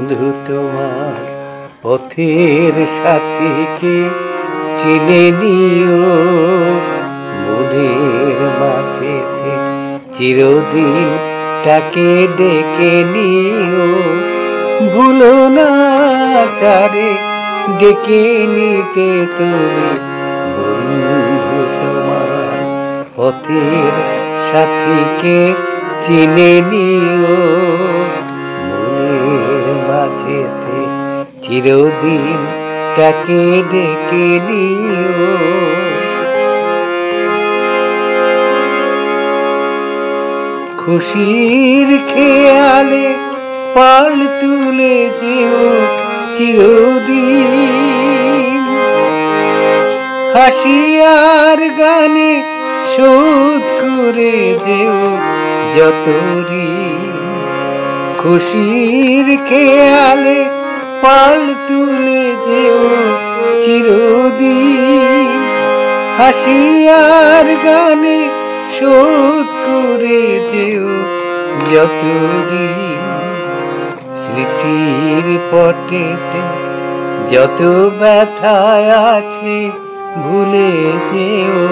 বন্ধু তোমার পথের সাথীকে চিনে নিও, মনের মাঝেতে চিরদিন তাকে ডেকে নিও। ভুলো না তারে ডেকে নিতে তুমি, বন্ধু তোমার পথের সাথীকে চিনে নিও, মনের মাঝেতে চিরদিন তাকে ডেকে নিও। খুশির খেয়ালে পাল তুলে যেও চিরদিন, হাসি আর গানে শোধ করে যেও যত ঋণ। খুশির খেয়ালে পাল তুলে যেও চিরদিন, হাসি আর গানে শোধ করে যেও যত ঋণ। স্মৃতির পটেতে যত ব্যথা আছে ভুলে যেও,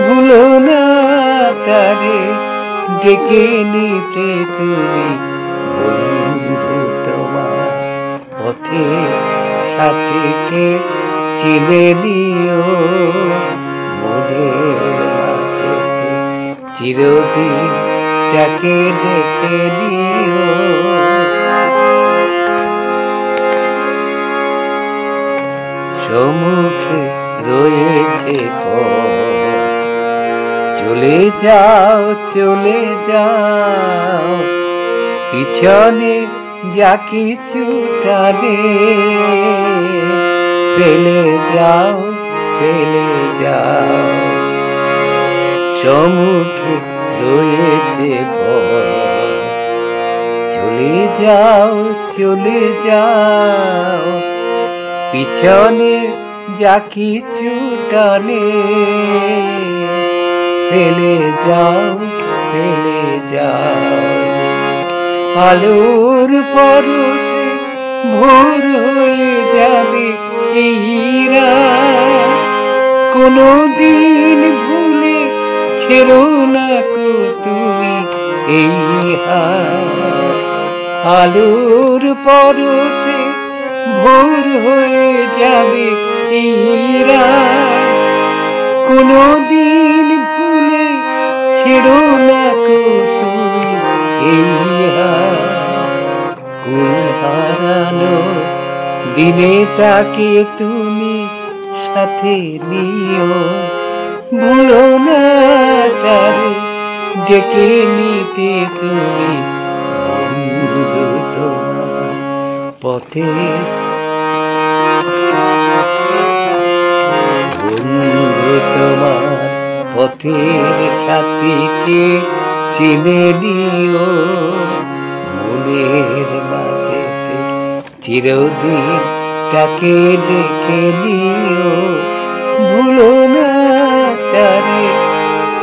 ভুলো না তারে ডেকে নিতে তুমি, বন্ধু তোমার পথের সাথীকে চিনে নিও, মনের মাঝেতে চিরদিন তাকে ডেকে নিও। সম্মুখে রয়েছে পথ, চলে যাও চলে যাও, পিছনে যা কিছু টানে ফেলে যাও ফেলে যাও। সম্মুখে রয়েছে পথ, চলে যাও চলে যাও, পিছনে যা কিছু টানে ফেলে যাও ফেলে যাও। আলোর পরশে ভোর হয়ে যাবে এই রাত, কোনো দিন ভুলে ছেড়ো না কো তুমি এই হাত। আলোর পরশে ভোর হয়ে যাবে এই রাত, কোনো দিন ভুলে ছেড়ো না কো তুমি এই হাত। কুল হারানো দিনে তাকে তুমি সাথে নিও, ভুলো না তারে ডেকে নিতে তুমি, বন্ধু তোমার পথের বন্ধু তোমার পথের সাথীকে চিনে নিও, মনের মাঝেতে চিরদিন তাকে ডেকে নিও, ভুলো না তারে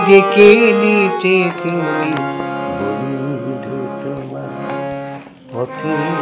ডেকে নিতে তুমি, বন্ধু তোমার পথের